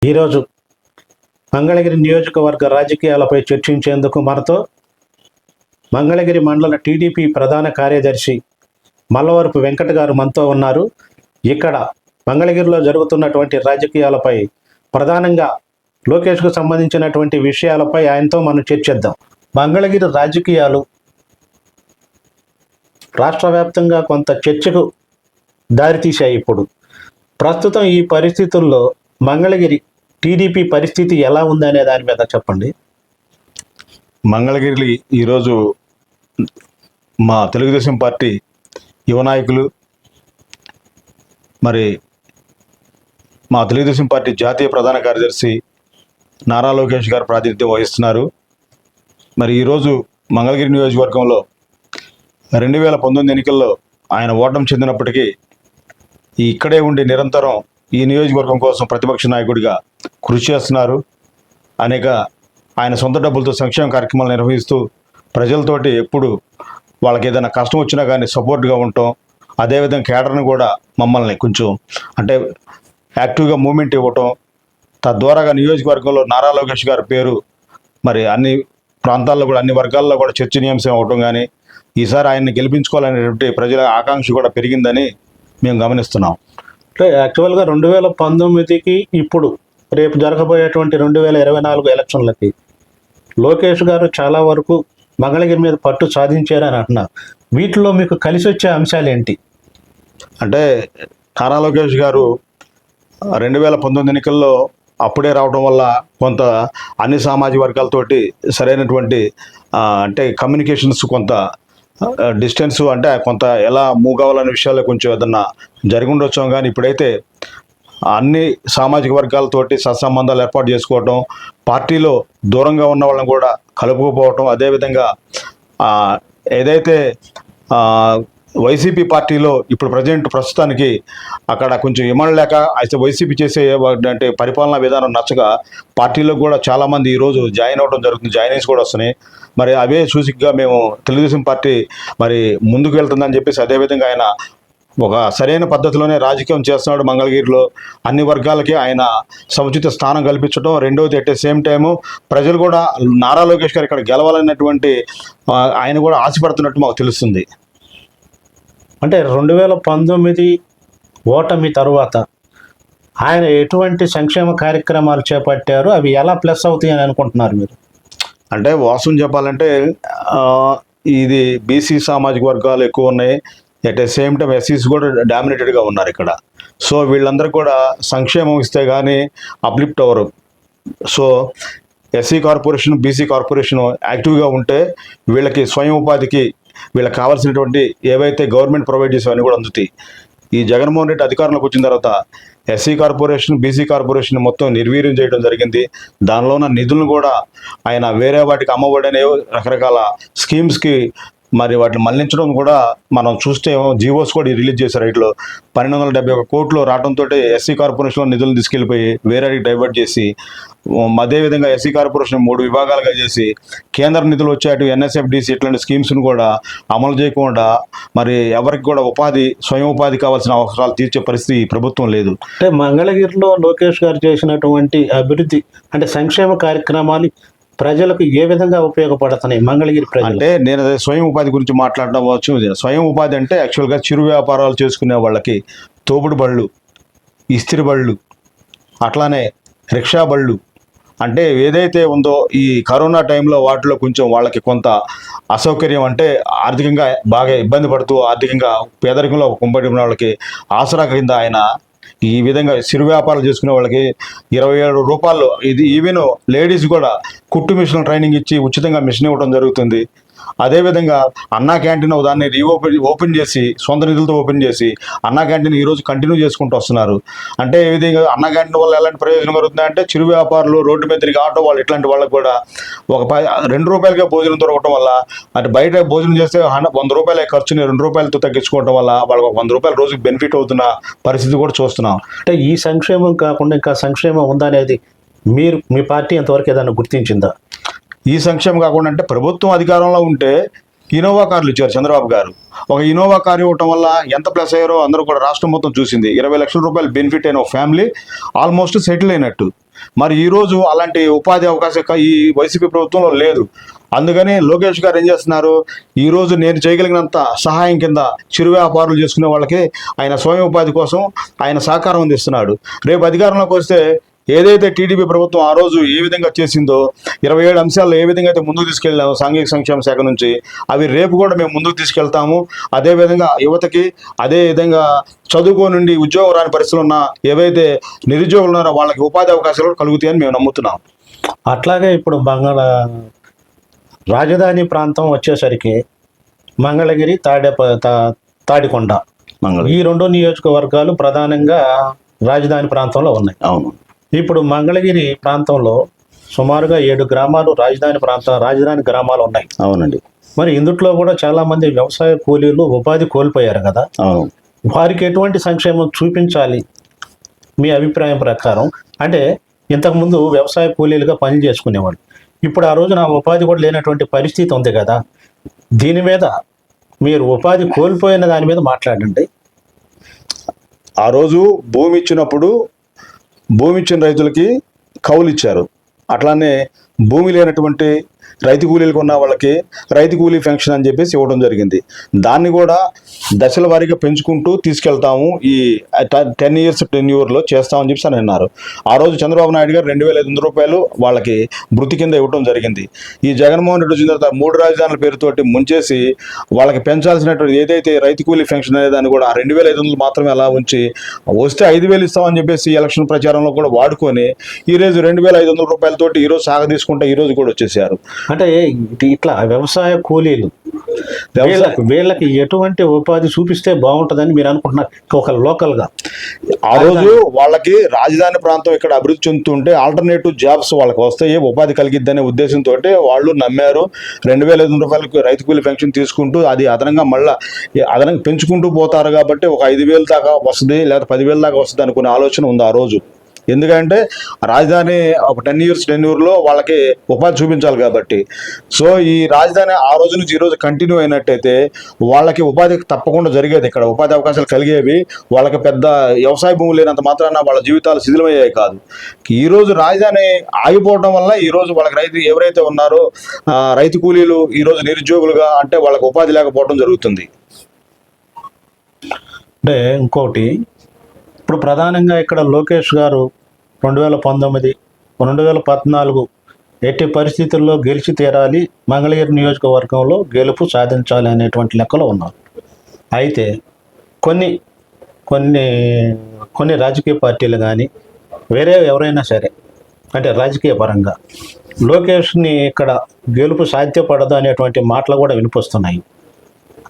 ఈరోజు మంగళగిరి నియోజకవర్గ రాజకీయాలపై చర్చించేందుకు మనతో మంగళగిరి మండల టీడీపీ ప్రధాన కార్యదర్శి మల్లవరపు వెంకట గారు మనతో ఉన్నారు. ఇక్కడ మంగళగిరిలో జరుగుతున్నటువంటి రాజకీయాలపై ప్రధానంగా లోకేష్కు సంబంధించినటువంటి విషయాలపై ఆయనతో మనం చర్చిద్దాం. మంగళగిరి రాజకీయాలు రాష్ట్ర వ్యాప్తంగా కొంత చర్చకు దారితీశాయి. ఇప్పుడు ప్రస్తుతం ఈ పరిస్థితుల్లో మంగళగిరి టీడీపీ పరిస్థితి ఎలా ఉందనే దాని మీద చెప్పండి. మంగళగిరి ఈరోజు మా తెలుగుదేశం పార్టీ యువ నాయకులు, మరి మా తెలుగుదేశం పార్టీ జాతీయ ప్రధాన కార్యదర్శి నారా లోకేష్ గారు ప్రాతినిధ్యం వహిస్తున్నారు. మరి ఈరోజు మంగళగిరి నియోజకవర్గంలో 2019 ఎన్నికల్లో ఆయన ఓటమి చెందినప్పటికీ ఇక్కడే ఉండి నిరంతరం ఈ నియోజకవర్గం కోసం ప్రతిపక్ష నాయకుడిగా కృషి చేస్తున్నారు. ఆయన సొంత డబ్బులతో సంక్షేమ కార్యక్రమాలు నిర్వహిస్తూ ప్రజలతోటి ఎప్పుడు వాళ్ళకి ఏదైనా కష్టం వచ్చినా కానీ సపోర్ట్గా ఉండటం, అదేవిధంగా కేడర్ని కూడా మమ్మల్ని కొంచెం యాక్టివ్గా మూమెంట్ ఇవ్వటం, తద్వారాగా నియోజకవర్గంలో నారా లోకేష్ గారి పేరు మరి అన్ని ప్రాంతాల్లో కూడా అన్ని వర్గాల్లో కూడా చర్చనీయాంశం అవ్వటం కానీ ఈసారి ఆయన్ని గెలిపించుకోవాలనేటువంటి ప్రజల ఆకాంక్ష కూడా పెరిగిందని మేము గమనిస్తున్నాం. అంటే యాక్చువల్గా 2019కి ఇప్పుడు రేపు జరగబోయేటువంటి 2024 ఎలక్షన్లకి లోకేష్ గారు చాలా వరకు మంగళగిరి మీద పట్టు సాధించారని అంటున్నారు. వీటిలో మీకు కలిసి వచ్చే అంశాలు ఏంటి? అంటే నారా లోకేష్ గారు 2019 ఎన్నికల్లో అప్పుడే రావడం వల్ల కొంత అన్ని సామాజిక వర్గాలతోటి సరైనటువంటి అంటే కమ్యూనికేషన్స్ కొంత డిస్టెన్స్ అంటే కొంత ఎలా మూవ్ కావాలనే విషయాల్లో కొంచెం ఏదన్నా జరిగి ఉండొచ్చాం. కానీ ఇప్పుడైతే అన్ని సామాజిక వర్గాలతోటి సత్సంబంధాలు ఏర్పాటు చేసుకోవటం, పార్టీలో దూరంగా ఉన్న వాళ్ళని కూడా కలుపుకుపోవటం, అదేవిధంగా ఏదైతే వైసీపీ పార్టీలో ఇప్పుడు ప్రస్తుతానికి అక్కడ కొంచెం ఇమడలేక అయితే వైసీపీ చేసే అంటే పరిపాలనా విధానం నచ్చక పార్టీలో కూడా చాలామంది ఈరోజు జాయిన్ అవ్వడం జరుగుతుంది, జాయినింగ్స్ కూడా వస్తున్నాయి. మరి అవే సూచికగా మేము తెలుగుదేశం పార్టీ మరి ముందుకు వెళ్తుందని చెప్పేసి అదేవిధంగా ఆయన ఒక సరైన పద్ధతిలోనే రాజకీయం చేస్తున్నాడు. మంగళగిరిలో అన్ని వర్గాలకి ఆయన సముచిత స్థానం కల్పించడం, రెండవది అట్ ద సేమ్ టైము ప్రజలు కూడా నారా లోకేష్ గారు ఇక్కడ గెలవాలన్నటువంటి ఆయన కూడా ఆశపడుతున్నట్టు మాకు తెలుస్తుంది. అంటే 2019 ఓటమి తరువాత ఆయన ఎటువంటి సంక్షేమ కార్యక్రమాలు చేపట్టారు, అవి ఎలా ప్లస్ అవుతాయి అని అనుకుంటున్నారు మీరు? అంటే వాస్తవం చెప్పాలంటే ఇది బీసీ సామాజిక వర్గాలు ఎక్కువ ఉన్నాయి, ఎట్ ద సేమ్ టైం ఎస్సీస్ కూడా డామినేటెడ్గా ఉన్నారు ఇక్కడ. సో వీళ్ళందరూ కూడా సంక్షేమం ఇస్తే కానీ అప్లిఫ్ట్ అవ్వరు. So SC corporation, BC corporation యాక్టివ్గా ఉంటే వీళ్ళకి స్వయం ఉపాధికి వీళ్ళకి కావాల్సినటువంటి ఏవైతే గవర్నమెంట్ ప్రొవైడ్ చేసేవన్నీ కూడా అందుతాయి. ఈ జగన్మోహన్ రెడ్డి అధికారంలోకి వచ్చిన తర్వాత ఎస్సీ కార్పొరేషన్, బీసీ కార్పొరేషన్ మొత్తం నిర్వీర్యం చేయడం జరిగింది. దానిలో ఉన్న నిధులను కూడా ఆయన వేరే వాటికి అమ్మఒడి అనే రకరకాల స్కీమ్స్కి మరి వాటిని మళ్లించడం కూడా మనం చూస్తే జీవోస్ కూడా రిలీజ్ చేశారు. వీటిలో 1271 కోట్లు రావడంతో ఎస్సీ కార్పొరేషన్లో నిధులను తీసుకెళ్ళిపోయి వేరేకి డైవర్ట్ చేసి, అదేవిధంగా ఎస్సీ కార్పొరేషన్ 3 విభాగాలుగా చేసి కేంద్ర నిధులు వచ్చేటు ఎన్ఎస్ఎఫ్డిసి ఇట్లాంటి స్కీమ్స్ను కూడా అమలు చేయకుండా మరి ఎవరికి కూడా స్వయం ఉపాధి కావాల్సిన అవసరాలు తీర్చే పరిస్థితి ప్రభుత్వం లేదు. అంటే మంగళగిరిలో లోకేష్ గారు చేసినటువంటి అభివృద్ధి అంటే సంక్షేమ కార్యక్రమాలు ప్రజలకు ఏ విధంగా ఉపయోగపడుతున్నాయి మంగళగిరి ప్రజలు? అంటే నేను స్వయం ఉపాధి గురించి మాట్లాడడం వచ్చు. స్వయం ఉపాధి అంటే యాక్చువల్గా చిరు వ్యాపారాలు చేసుకునే వాళ్ళకి తోపుడు బళ్ళు, ఇస్త్రీ బళ్ళు, అట్లానే రిక్షా బళ్ళు, అంటే ఏదైతే ఉందో ఈ కరోనా టైంలో వాటిలో కొంచెం వాళ్ళకి కొంత అసౌకర్యం అంటే ఆర్థికంగా బాగా ఇబ్బంది పడుతూ ఆర్థికంగా పేదరికంలో కుంపటి ఉన్న వాళ్ళకి ఆసరా కింద ఆయన ఈ విధంగా చిరు వ్యాపారాలు చేసుకునే వాళ్ళకి 27 రూపాయలు, ఇది ఈవెన్ లేడీస్ కూడా కుట్టు మిషన్ ట్రైనింగ్ ఇచ్చి ఉచితంగా మిషన్ ఇవ్వడం జరుగుతుంది. అదేవిధంగా అన్నా క్యాంటీన్ దాన్ని ఓపెన్ చేసి సొంత నిధులతో ఓపెన్ చేసి అన్నా క్యాంటీన్ ఈరోజు కంటిన్యూ చేసుకుంటూ వస్తున్నారు. అంటే ఈ విధంగా అన్నా క్యాంటీన్ వల్ల ఎలాంటి ప్రయోజనం కలుగుతుందంటే చిరు వ్యాపారులు, రోడ్డు మీద తిరిగి ఆటో వాళ్ళు ఇట్లాంటి వాళ్ళకి కూడా ఒక 2 రూపాయలకే భోజనం దొరకడం వల్ల, అంటే బయట భోజనం చేస్తే 100 రూపాయల ఖర్చుని 2 రూపాయలతో తగ్గించుకోవడం వల్ల వాళ్ళకి 100 రూపాయల రోజుకి బెనిఫిట్ అవుతున్న పరిస్థితి కూడా చూస్తున్నాం. అంటే ఈ సంక్షేమం కాకుండా ఇంకా సంక్షేమం ఉందనేది మీ పార్టీ ఎంతవరకు ఏదైనా గుర్తించిందా? ఈ సంక్షేమం కాకుండా అంటే ప్రభుత్వం అధికారంలో ఉంటే ఇన్నోవా కార్లు ఇచ్చారు చంద్రబాబు గారు. ఒక ఇన్నోవా కారు ఇవ్వటం వల్ల ఎంత ప్లస్ అయ్యారో అందరూ కూడా రాష్ట్రం మొత్తం చూసింది. 20 లక్షల రూపాయలు బెనిఫిట్ అయిన ఒక ఫ్యామిలీ ఆల్మోస్ట్ సెటిల్ అయినట్టు. మరి ఈరోజు అలాంటి ఉపాధి అవకాశం ఈ వైసీపీ ప్రభుత్వంలో లేదు. అందుకని లోకేష్ గారు ఏం చేస్తున్నారు, ఈరోజు నేను చేయగలిగినంత సహాయం కింద చిరు వ్యాపారులు చేసుకునే వాళ్ళకి ఆయన స్వయం ఉపాధి కోసం ఆయన సహకారం అందిస్తున్నాడు. రేపు అధికారంలోకి వస్తే ఏదైతే టీడీపీ ప్రభుత్వం ఆ రోజు ఏ విధంగా చేసిందో 27 అంశాల్లో ఏ విధంగా అయితే ముందుకు తీసుకెళ్ళామో సాంఘిక సంక్షేమ శాఖ నుంచి, అవి రేపు కూడా మేము ముందుకు తీసుకెళ్తాము. అదేవిధంగా యువతకి అదే విధంగా చదువుకోనుండి ఉద్యోగం రాని పరిస్థితులు ఉన్న ఏవైతే నిరుద్యోగులు ఉన్నారో వాళ్ళకి ఉపాధి అవకాశాలు కలుగుతాయని మేము నమ్ముతున్నాం. అట్లాగే ఇప్పుడు రాజధాని ప్రాంతం వచ్చేసరికి మంగళగిరి, తాడికొండ, ఈ 2 నియోజకవర్గాలు ప్రధానంగా రాజధాని ప్రాంతంలో ఉన్నాయి. అవును. ఇప్పుడు మంగళగిరి ప్రాంతంలో సుమారుగా 7 గ్రామాలు రాజధాని గ్రామాలు ఉన్నాయి. అవునండి. మరి ఇందుట్లో కూడా చాలా మంది వ్యవసాయ కూలీలు ఉపాధి కోల్పోయారు కదా. అవును. వారికి ఎటువంటి సంక్షేమం చూపించాలి మీ అభిప్రాయం ప్రకారం? అంటే ఇంతకుముందు వ్యవసాయ కూలీలుగా పనులు చేసుకునేవాళ్ళు, ఇప్పుడు ఆ రోజున ఉపాధి కూడా లేనటువంటి పరిస్థితి ఉంది కదా. దీని మీద మీరు ఉపాధి కోల్పోయిన దాని మీద మాట్లాడండి. ఆ రోజు భూమి ఇచ్చిన రైతులకి కౌలు ఇచ్చారు. అట్లానే భూమి లేనటువంటి రైతు కూలీలకు ఉన్న వాళ్ళకి రైతు కూలీ పెన్షన్ అని చెప్పేసి ఇవ్వడం జరిగింది. దాన్ని కూడా దశల వారీగా పెంచుకుంటూ తీసుకెళ్తాము, ఈ 10 years టెన్యూర్లో చేస్తామని చెప్పి అని అన్నారు. ఆ రోజు చంద్రబాబు నాయుడు గారు 2,500 రూపాయలు వాళ్ళకి భృతి కింద ఇవ్వడం జరిగింది. ఈ జగన్మోహన్ రెడ్డి వచ్చిన తర్వాత 3 రాజధానుల పేరుతోటి ముంచేసి వాళ్ళకి పెంచాల్సినటువంటి ఏదైతే రైతు కూలీ పెన్షన్ అనే దాన్ని కూడా 2,500 మాత్రమే అలా ఉంచి, వస్తే 5,000 ఇస్తామని చెప్పేసి ఎలక్షన్ ప్రచారంలో కూడా వాడుకొని ఈరోజు 2,500 రూపాయలతోటి ఈరోజు సాగ తీసుకుంటే ఈరోజు కూడా వచ్చేసారు. అంటే ఇట్లా వ్యవసాయ కూలీలు వీళ్ళకి ఎటువంటి ఉపాధి చూపిస్తే బాగుంటుందని మీరు అనుకుంటున్నారు ఒక లోకల్గా? ఆ రోజు వాళ్ళకి రాజధాని ప్రాంతం ఇక్కడ అభివృద్ధి చెందుతుంటే ఆల్టర్నేటివ్ జాబ్స్ వాళ్ళకి వస్తాయి, ఉపాధి కలిగిద్దనే ఉద్దేశంతో వాళ్ళు నమ్మారు. 2,500 రూపాయలకు రైతు కూలీ పెన్షన్ తీసుకుంటూ అది అదనంగా అదనంగా పెంచుకుంటూ పోతారు కాబట్టి ఒక 5,000 దాకా వస్తుంది, లేదా 10,000 దాకా వస్తుంది అనుకునే ఆలోచన ఉంది ఆ రోజు. ఎందుకంటే రాజధాని ఒక 10 years టెన్యూర్లో వాళ్ళకి ఉపాధి చూపించాలి కాబట్టి. సో ఈ రాజధాని ఆ రోజు నుంచి ఈ రోజు కంటిన్యూ అయినట్టయితే వాళ్ళకి ఉపాధి తప్పకుండా జరిగేది, ఇక్కడ ఉపాధి అవకాశాలు కలిగేవి. వాళ్ళకి పెద్ద వ్యవసాయ భూములు లేనంత మాత్రాన వాళ్ళ జీవితాలు శిథిలమయ్యాయి కాదు. ఈ రోజు రాజధాని ఆగిపోవడం వల్ల ఈ రోజు వాళ్ళకి ఎవరైతే ఉన్నారో రైతు కూలీలు ఈ రోజు నిరుద్యోగులుగా అంటే వాళ్ళకి ఉపాధి లేకపోవడం జరుగుతుంది. అంటే ఇంకోటి, ఇప్పుడు ప్రధానంగా ఇక్కడ లోకేష్ గారు 2019, 2014 ఎట్టి పరిస్థితుల్లో గెలిచి తీరాలి, మంగళగిరి నియోజకవర్గంలో గెలుపు సాధించాలి అనేటువంటి లెక్కలో ఉన్నారు. అయితే కొన్ని కొన్ని కొన్ని రాజకీయ పార్టీలు కానీ వేరే ఎవరైనా సరే అంటే రాజకీయ పరంగా లోకేష్ని ఇక్కడ గెలుపు సాధ్యపడదు అనేటువంటి మాటలు కూడా వినిపిస్తున్నాయి.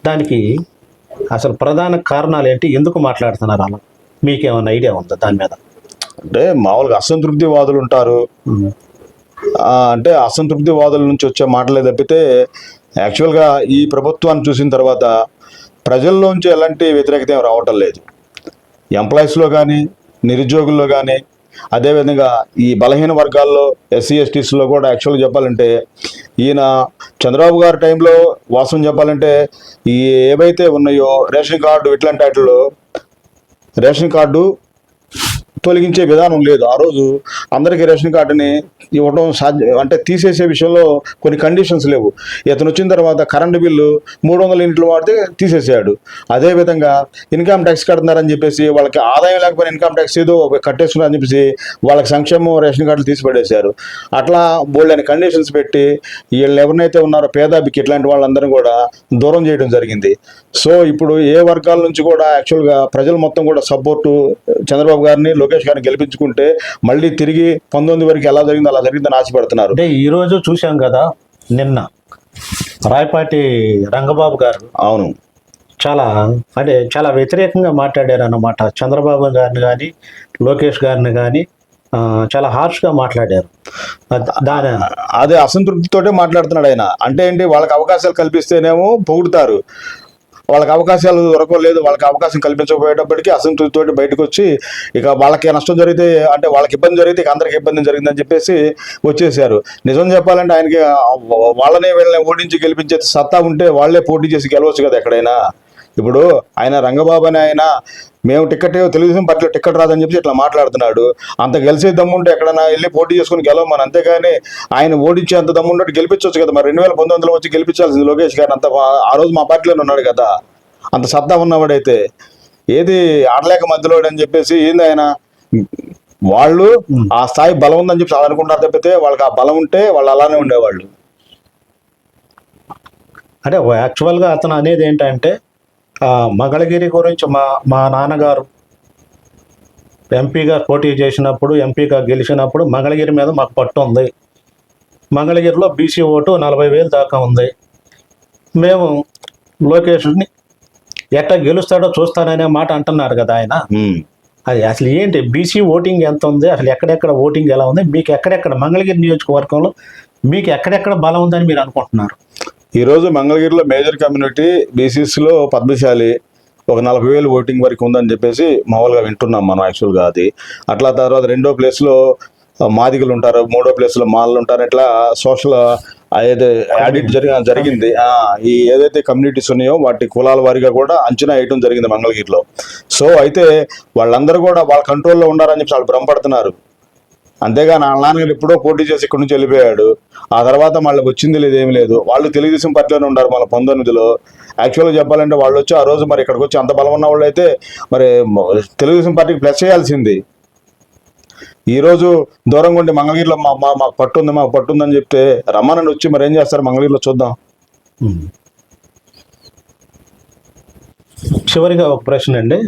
దానికి అసలు ప్రధాన కారణాలు ఏంటి? ఎందుకు మాట్లాడుతున్నారు అలా? మీకేమైనా ఐడియా ఉందా దాని మీద? అంటే మామూలుగా అసంతృప్తివాదులు ఉంటారు, అంటే అసంతృప్తివాదుల నుంచి వచ్చే మాటలే తప్పితే యాక్చువల్గా ఈ ప్రభుత్వాన్ని చూసిన తర్వాత ప్రజల్లోంచి ఎలాంటి వ్యతిరేకత ఏం రావటం లేదు. ఎంప్లాయీస్లో కానీ నిరుద్యోగుల్లో కానీ అదేవిధంగా ఈ బలహీన వర్గాల్లో SC STస్లో కూడా యాక్చువల్గా చెప్పాలంటే ఈయన చంద్రబాబు గారి టైంలో వాస్తవం చెప్పాలంటే ఈ ఏవైతే ఉన్నాయో రేషన్ కార్డు ఇట్లాంటి వాటిలో రేషన్ కార్డు తొలగించే విధానం లేదు. ఆ రోజు అందరికీ రేషన్ కార్డుని ఇవ్వడం సాధ్యం, అంటే తీసేసే విషయంలో కొన్ని కండిషన్స్ లేవు. ఇతను వచ్చిన తర్వాత కరెంటు బిల్లు 300 యూనిట్లు వాడితే తీసేసాడు. అదేవిధంగా ఇన్కమ్ ట్యాక్స్ కడుతున్నారని చెప్పేసి వాళ్ళకి ఆదాయం లేకపోయినా ఇన్కమ్ ట్యాక్స్ ఏదో కట్టేస్తున్నారని చెప్పేసి వాళ్ళకి సంక్షేమం రేషన్ కార్డులు తీసి పడేశారు. అట్లా బోల్డని కండిషన్స్ పెట్టి వీళ్ళు ఎవరినైతే ఉన్నారో పేదాబికి ఇట్లాంటి వాళ్ళందరినీ కూడా దూరం చేయడం జరిగింది. సో ఇప్పుడు ఏ వర్గాల నుంచి కూడా యాక్చువల్గా ప్రజలు మొత్తం కూడా సపోర్టు చంద్రబాబు గారిని లోకేష్ గారిని గెలిపించుకుంటే మళ్ళీ తిరిగి 19 వరకు ఎలా జరిగిందో అలా జరిగిందని ఆశపడుతున్నారు. అంటే ఈరోజు చూసాం కదా, నిన్న రాయపాటి రంగబాబు గారు అవును చాలా వ్యతిరేకంగా మాట్లాడారు అన్నమాట. చంద్రబాబు గారిని కానీ లోకేష్ గారిని కానీ చాలా హార్ష్గా మాట్లాడారు. అదే అసంతృప్తితోటే మాట్లాడుతున్నాడు ఆయన. అంటే ఏంటి, వాళ్ళకి అవకాశాలు కల్పిస్తేనేమో పొగుడుతారు, వాళ్ళకి అవకాశాలు దొరకలేదు, వాళ్ళకి అవకాశం కల్పించకపోయేటప్పటికీ అసంతృప్తితోటి బయటకు వచ్చి ఇక వాళ్ళకి నష్టం జరిగితే అంటే వాళ్ళకి ఇబ్బంది జరిగితే ఇక అందరికి ఇబ్బంది జరిగిందని చెప్పేసి వచ్చేసారు. నిజం చెప్పాలంటే ఆయనకి వాళ్ళని వీళ్ళని ఓడించి గెలిపించే సత్తా ఉంటే వాళ్ళే పోటీ చేసి గెలవచ్చు కదా ఎక్కడైనా. ఇప్పుడు ఆయన రంగబాబు అని ఆయన మేము తెలుగుదేశం పార్టీలో టికెట్ రాదని చెప్పి ఇట్లా మాట్లాడుతున్నాడు. అంత గెలిచే దమ్ముంటే ఎక్కడైనా వెళ్ళి పోటీ చేసుకుని గెలవమని, అంతేగాని ఆయన ఓడించే అంత దమ్మున్నట్టు గెలిపించవచ్చు కదా. మరి 2019లో వచ్చి గెలిపించాల్సింది లోకేష్ గారు. అంత ఆ రోజు మా పార్టీలోనే ఉన్నాడు కదా, అంత సత్తా ఉన్నవాడైతే. ఏది ఆడలేక మధ్యలో అని చెప్పేసి ఏంది ఆయన, వాళ్ళు ఆ స్థాయి బలం ఉందని చెప్పి అనుకుంటారు తప్పితే వాళ్ళకి ఆ బలం ఉంటే వాళ్ళు అలానే ఉండేవాళ్ళు. అంటే యాక్చువల్గా అతను అనేది ఏంటంటే మంగళగిరి గురించి మా నాన్నగారు ఎంపీగా పోటీ చేసినప్పుడు, ఎంపీగా గెలిచినప్పుడు మంగళగిరి మీద మాకు పట్టు ఉంది, మంగళగిరిలో బీసీ ఓటు 40,000 దాకా ఉంది, మేము లోకేష్ని ఎట్లా గెలుస్తాడో చూస్తాననే మాట అంటున్నారు కదా ఆయన. అది అసలు ఏంటి, బీసీ ఓటింగ్ ఎంత ఉంది, అసలు ఎక్కడెక్కడ ఓటింగ్ ఎలా ఉంది, మీకు ఎక్కడెక్కడ మంగళగిరి నియోజకవర్గంలో మీకు ఎక్కడెక్కడ బలం ఉందని మీరు అనుకుంటున్నారు? ఈరోజు మంగళగిరిలో మేజర్ కమ్యూనిటీ బీసీసీలో పద్మశాలి ఒక 40,000 ఓటింగ్ వరకు ఉందని చెప్పేసి మామూలుగా వింటున్నాం మనం యాక్చువల్గా. అది అట్లా తర్వాత రెండో ప్లేస్లో మాదిగలు ఉంటారు, మూడో ప్లేస్లో మాలలు ఉంటారు. ఇట్లా సోషల్ ఏదైతే ఆడిట్ జరిగింది, ఈ ఏదైతే కమ్యూనిటీస్ ఉన్నాయో వాటి కులాల వారిగా కూడా అంచనా వేయడం జరిగింది మంగళగిరిలో. సో అయితే వాళ్ళందరూ కూడా వాళ్ళ కంట్రోల్లో ఉన్నారని చెప్పి వాళ్ళు భ్రమపడుతున్నారు. అంతేగాని వాళ్ళ నాన్నగారు ఎప్పుడో పోటీ చేసి ఇక్కడి నుంచి వెళ్ళిపోయాడు. ఆ తర్వాత వాళ్ళకి వచ్చింది లేదు, ఏమి లేదు. వాళ్ళు తెలుగుదేశం పార్టీలోనే ఉన్నారు మళ్ళీ 19లో. యాక్చువల్గా చెప్పాలంటే వాళ్ళు వచ్చి ఆ రోజు మరి ఇక్కడికి వచ్చి అంత బలం ఉన్న వాళ్ళు అయితే మరి తెలుగుదేశం పార్టీకి ప్లస్ చేయాల్సింది. ఈరోజు దూరంగా ఉండి మంగళగిరిలో మాకు పట్టుందని చెప్తే రమ్మనండి, వచ్చి మరి ఏం చేస్తారు మంగళగిరిలో చూద్దాం. చివరిగా ఒక ప్రశ్న అండి.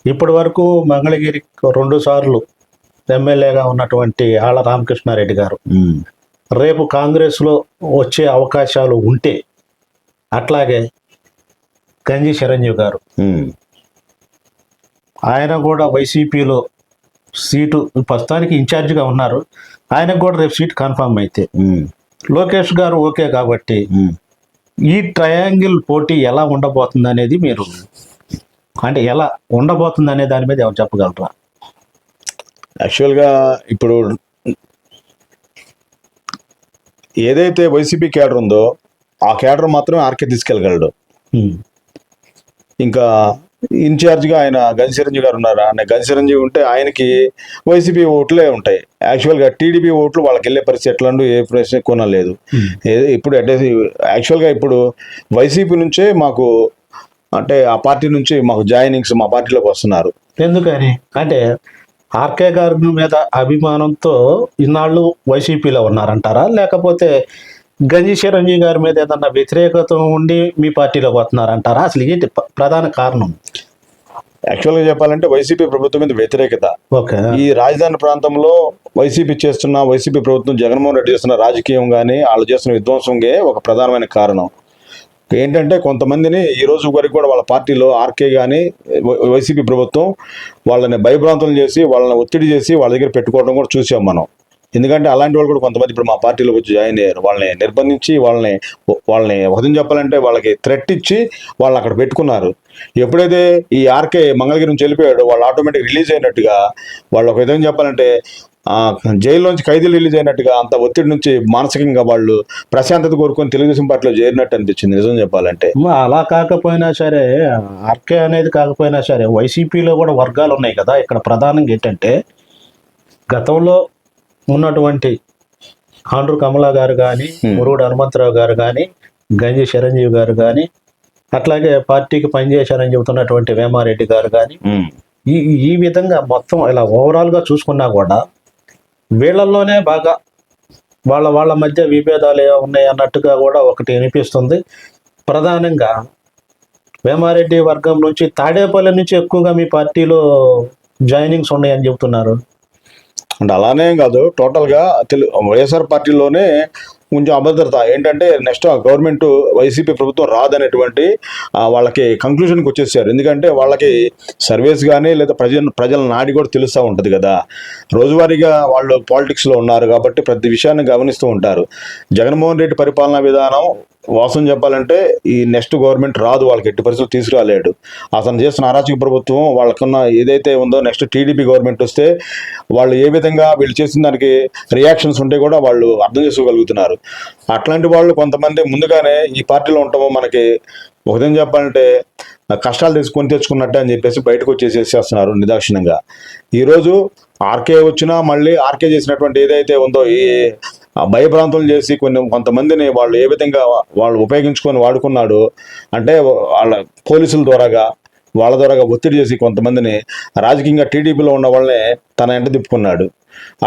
ఇప్పటి వరకు మంగళగిరి 2 సార్లు ఎమ్మెల్యేగా ఉన్నటువంటి ఆళ్ల రామకృష్ణారెడ్డి గారు రేపు కాంగ్రెస్లో వచ్చే అవకాశాలు ఉంటే, అట్లాగే గంజి చిరంజీవి గారు ఆయన కూడా వైసీపీలో సీటు ప్రస్తుతానికి ఇన్ఛార్జిగా ఉన్నారు, ఆయనకు కూడా రేపు సీట్ కన్ఫర్మ్ అయితే, లోకేష్ గారు ఓకే కాబట్టి ఈ ట్రయాంగిల్ పోటీ ఎలా ఉండబోతుంది అనేది మీరు, అంటే ఎలా ఉండబోతుంది అనే దాని మీద ఎవరు చెప్పగలరా? యాక్చువల్గా ఇప్పుడు ఏదైతే వైసీపీ క్యాడర్ ఉందో ఆ క్యాడర్ మాత్రం ఆర్కే తీసుకెళ్ళగలడు. ఇంకా ఇన్ఛార్జ్గా ఆయన గంజి చిరంజీవి గారు ఉన్నారా, గంజి చిరంజీవి ఉంటే ఆయనకి వైసీపీ ఓట్లే ఉంటాయి. యాక్చువల్గా టీడీపీ ఓట్లు వాళ్ళకి వెళ్ళే పరిస్థితి ఎట్లా ఏ ప్రశ్న కొనలేదు. ఇప్పుడు యాక్చువల్గా ఇప్పుడు వైసీపీ నుంచే మాకు, అంటే ఆ పార్టీ నుంచి మాకు జాయినింగ్స్ మా పార్టీలోకి వస్తున్నారు. ఎందుకని అంటే ఆర్కే గారి మీద అభిమానంతో ఇన్నాళ్ళు వైసీపీలో ఉన్నారంటారా, లేకపోతే గంజి చిరంజీవి గారి మీద ఏదన్నా వ్యతిరేకత ఉండి మీ పార్టీలోకి వస్తున్నారంటారా? అసలు ఏంటి ప్రధాన కారణం? యాక్చువల్గా చెప్పాలంటే వైసీపీ ప్రభుత్వం మీద వ్యతిరేకత. ఈ రాజధాని ప్రాంతంలో వైసీపీ ప్రభుత్వం జగన్మోహన్ రెడ్డి చేస్తున్న రాజకీయం కానీ వాళ్ళు చేస్తున్న విధ్వంసంగా ఒక ప్రధానమైన కారణం ఏంటంటే, కొంతమందిని ఈ రోజు వరకు కూడా వాళ్ళ పార్టీలో ఆర్కే కానీ వైసీపీ ప్రభుత్వం వాళ్ళని భయభ్రాంతులు చేసి, వాళ్ళని ఒత్తిడి చేసి వాళ్ళ దగ్గర పెట్టుకోవడం కూడా చూసాం మనం. ఎందుకంటే అలాంటి వాళ్ళు కూడా కొంతమంది ఇప్పుడు మా పార్టీలోకి వచ్చి జాయిన్ అయ్యారు. వాళ్ళని నిర్బంధించి వాళ్ళని ఉదయం చెప్పాలంటే వాళ్ళకి థ్రెట్ ఇచ్చి వాళ్ళని అక్కడ పెట్టుకున్నారు. ఎప్పుడైతే ఈ ఆర్కే మంగళగిరి నుంచి వెళ్ళిపోయాడో వాళ్ళు ఆటోమేటిక్ రిలీజ్ అయినట్టుగా, వాళ్ళు ఒక విధంగా చెప్పాలంటే జైల్లోంచి ఖైదీలు రిలీజ్ అయినట్టుగా అంత ఒత్తిడి నుంచి మానసికంగా వాళ్ళు ప్రశాంతత కోరుకొని తెలుగుదేశం పార్టీలో చేరినట్టు అనిపించింది నిజం చెప్పాలంటే. అలా కాకపోయినా సరే, ఆర్కే అనేది కాకపోయినా సరే వైసీపీలో కూడా వర్గాలు ఉన్నాయి కదా. ఇక్కడ ప్రధానంగా ఏంటంటే, గతంలో ఉన్నటువంటి ఆండ్రు కమలా గారు కానీ, మురుగుడు హనుమంతరావు గారు కానీ, గంజి చిరంజీవి గారు కానీ, అట్లాగే పార్టీకి పనిచేశారని చెబుతున్నటువంటి వేమారెడ్డి గారు కానీ, ఈ విధంగా మొత్తం ఇలా ఓవరాల్గా చూసుకున్నా కూడా వీళ్ళల్లోనే బాగా వాళ్ళ మధ్య విభేదాలు ఉన్నాయి అన్నట్టుగా కూడా ఒకటి అనిపిస్తుంది. ప్రధానంగా వేమారెడ్డి వర్గం నుంచి, తాడేపల్లి నుంచి ఎక్కువగా మీ పార్టీలో జాయినింగ్స్ ఉన్నాయని చెబుతున్నారు. అంటే అలానే కాదు, టోటల్గా వైఎస్ఆర్ పార్టీలోనే కొంచెం అభద్రత ఏంటంటే, నెక్స్ట్ గవర్నమెంట్ వైసీపీ ప్రభుత్వం రాదనేటువంటి వాళ్ళకి కంక్లూషన్కి వచ్చేసారు. ఎందుకంటే వాళ్ళకి సర్వేస్ కానీ లేదా ప్రజల నాడి కూడా తెలుస్తూ ఉంటుంది కదా. రోజువారీగా వాళ్ళు పాలిటిక్స్లో ఉన్నారు కాబట్టి ప్రతి విషయాన్ని గమనిస్తూ ఉంటారు. జగన్మోహన్ రెడ్డి పరిపాలనా విధానం వాస్తవం చెప్పాలంటే ఈ నెక్స్ట్ గవర్నమెంట్ రాదు, వాళ్ళకి ఎట్టి పరిస్థితులు తీసుకురాలేడు. అతను చేస్తున్న అరాచక ప్రభుత్వం వాళ్ళకున్న ఏదైతే ఉందో నెక్స్ట్ టీడీపీ గవర్నమెంట్ వస్తే వాళ్ళు ఏ విధంగా వీళ్ళు చేసిన దానికి రియాక్షన్స్ ఉంటే కూడా వాళ్ళు అర్థం చేసుకోగలుగుతున్నారు. అట్లాంటి వాళ్ళు కొంతమంది ముందుగానే ఈ పార్టీలో ఉంటామో మనకి ఒకదేం చెప్పాలంటే కష్టాలు తెచ్చుకున్నట్టే అని చెప్పేసి బయటకు వచ్చేసేసేస్తున్నారు నిర్దాక్షిణ్యంగా. ఈరోజు ఆర్కే వచ్చినా మళ్ళీ ఆర్కే చేసినటువంటి ఏదైతే ఉందో ఈ భయభ్రాంతులు చేసి కొంతమందిని వాళ్ళు ఏ విధంగా వాళ్ళు ఉపయోగించుకొని వాడుకున్నాడు అంటే వాళ్ళ పోలీసుల ద్వారాగా వాళ్ళ ద్వారాగా ఒత్తిడి చేసి కొంతమందిని రాజకీయంగా టీడీపీలో ఉన్న వాళ్ళని తన ఎంట తిప్పుకున్నాడు.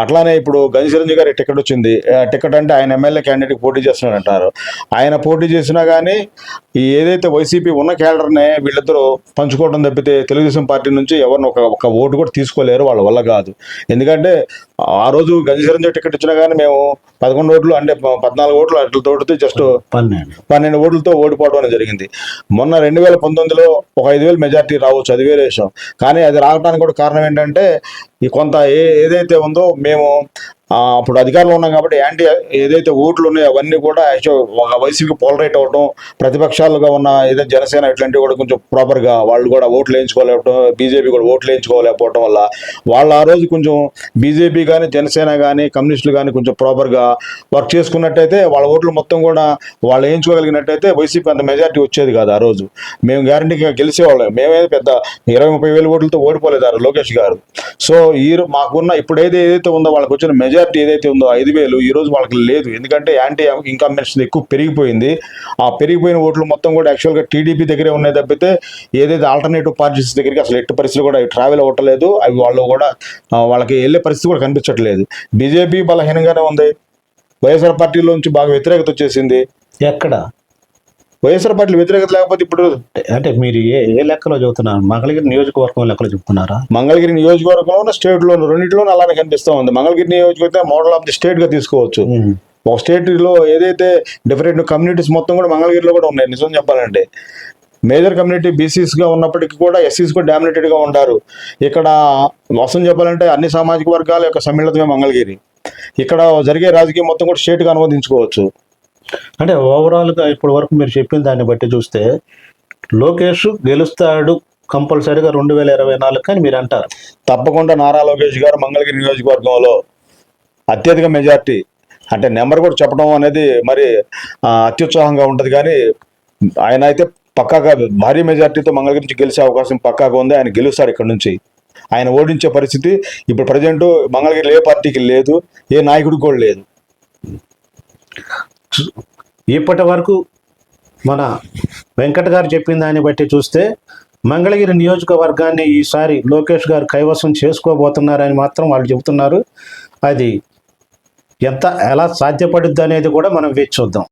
అట్లానే ఇప్పుడు గంజి చిరంజీవి గారి టికెట్ వచ్చింది. టికెట్ అంటే ఆయన ఎమ్మెల్యే క్యాండిడేట్కి పోటీ చేస్తున్నాడు అంటారు. ఆయన పోటీ చేసినా కానీ ఈ ఏదైతే వైసీపీ ఉన్న క్యాడర్నే వీళ్ళిద్దరూ పంచుకోవడం తప్పితే తెలుగుదేశం పార్టీ నుంచి ఎవరిని ఒక ఓటు కూడా తీసుకోలేరు, వాళ్ళ వల్ల కాదు. ఎందుకంటే ఆ రోజు గంజి చిరంజీవి టికెట్ ఇచ్చినా కానీ మేము 11 ఓట్లు అంటే 14 ఓట్లు అట్లతోటి జస్ట్ 12 ఓట్లతో ఓడిపోవడం అనేది జరిగింది. మొన్న 2019లో ఒక 5,000 మెజార్టీ రావచ్చు, అది వేరే విషయం. కానీ అది రావడానికి కూడా కారణం ఏంటంటే ఈ కొంత ఏదైతే ఉందో మేము అప్పుడు అధికారంలో ఉన్నాం కాబట్టి యాంటీ ఏదైతే ఓట్లు ఉన్నాయో అవన్నీ కూడా ఒక వైసీపీకి పోలరైట్ అవ్వడం, ప్రతిపక్షాలుగా ఉన్న ఏదైతే జనసేన ఇట్లాంటివి కూడా కొంచెం ప్రాపర్గా వాళ్ళు కూడా ఓట్లు వేయించుకోలేకపోవడం, బీజేపీ కూడా ఓట్లు వేయించుకోలేకపోవడం వల్ల వాళ్ళు ఆ రోజు కొంచెం బీజేపీ కానీ జనసేన కానీ కమ్యూనిస్టులు కానీ కొంచెం ప్రాపర్గా వర్క్ చేసుకున్నట్టయితే వాళ్ళ ఓట్లు మొత్తం కూడా వాళ్ళు వేయించుకోగలిగినట్టయితే వైసీపీ అంత మెజార్టీ వచ్చేది కాదు. ఆ రోజు మేము గ్యారంటీగా గెలిచేవాళ్ళం. మేమే పెద్ద 20-30 వేల ఓట్లతో ఓడిపోలేదు లోకేష్ గారు. సో మాకున్న ఇప్పుడు ఏదైతే ఉందో వాళ్ళకి వచ్చిన మెజార్టీ ఏదైతే ఉందో 5,000 ఈ రోజు వాళ్ళకి లేదు. ఎందుకంటే యాంటీ ఇన్కంబెన్షన్ ఎక్కువ పెరిగిపోయింది. ఆ పెరిగిపోయిన ఓట్లు మొత్తం కూడా యాక్చువల్గా టీడీపీ దగ్గరే ఉన్నాయి తప్పితే ఏదైతే ఆల్టర్నేటివ్ పార్టీస్ దగ్గరికి అసలు ఎట్టి పరిస్థితులు కూడా ట్రావెల్ అవ్వట్లేదు. అవి వాళ్ళు కూడా వాళ్ళకి వెళ్ళే పరిస్థితి కూడా కనిపించట్లేదు. బీజేపీ బలహీనంగానే ఉంది. వైఎస్ఆర్ పార్టీలోంచి బాగా వ్యతిరేకత వచ్చేసింది. ఎక్కడ వైఎస్ఆర్ పార్టీ వ్యతిరేకత లేకపోతే ఇప్పుడు అంటే మీరు ఏ లెక్కలో చెబుతున్నారు? మంగళగిరి నియోజకవర్గం లెక్కలో చెప్తున్నారా? మంగళగిరి నియోజకవర్గంలో స్టేట్లోను రెండింటిలోనూ అలానే కనిపిస్తూ ఉంది. మంగళగిరి నియోజకవర్గం మోడల్ ఆఫ్ ది స్టేట్ గా తీసుకోవచ్చు. ఒక స్టేట్లో ఏదైతే డిఫరెంట్ కమ్యూనిటీస్ మొత్తం కూడా మంగళగిరిలో కూడా ఉన్నాయి. నిజం చెప్పాలంటే మేజర్ కమ్యూనిటీ బీసీస్గా ఉన్నప్పటికీ కూడా ఎస్సీస్ కూడా డామినేటెడ్గా ఉంటారు. ఇక్కడ వాస్తవం చెప్పాలంటే అన్ని సామాజిక వర్గాల యొక్క సమ్మిళితమే మంగళగిరి. ఇక్కడ జరిగే రాజకీయం మొత్తం కూడా స్టేట్గా అనువదించుకోవచ్చు. అంటే ఓవరాల్గా ఇప్పటి వరకు మీరు చెప్పిన దాన్ని బట్టి చూస్తే లోకేష్ గెలుస్తాడు కంపల్సరీగా 2024 అని మీరు అంటారు. తప్పకుండా నారా లోకేష్ గారు మంగళగిరి నియోజకవర్గంలో అత్యధిక మెజార్టీ అంటే నెంబర్ కూడా చెప్పడం అనేది మరి అత్యుత్సాహంగా ఉంటుంది. కానీ ఆయన అయితే పక్కాగా భారీ మెజార్టీతో మంగళగిరి నుంచి గెలిచే అవకాశం పక్కాగా ఉంది. ఆయన గెలుస్తారు ఇక్కడ నుంచి. ఆయన ఓడించే పరిస్థితి ఇప్పుడు ప్రజెంట్ మంగళగిరిలో ఏ పార్టీకి లేదు, ఏ నాయకుడికి కూడా లేదు. ఇప్పటి వరకు మన వెంకట్ గారు చెప్పిన దాన్ని బట్టి చూస్తే మంగళగిరి నియోజకవర్గాన్ని ఈసారి లోకేష్ గారు కైవసం చేసుకోబోతున్నారని మాత్రం వాళ్ళు చెబుతున్నారు. అది ఎలా సాధ్యపడుద్ది అనేది కూడా మనం వేచి చూద్దాం.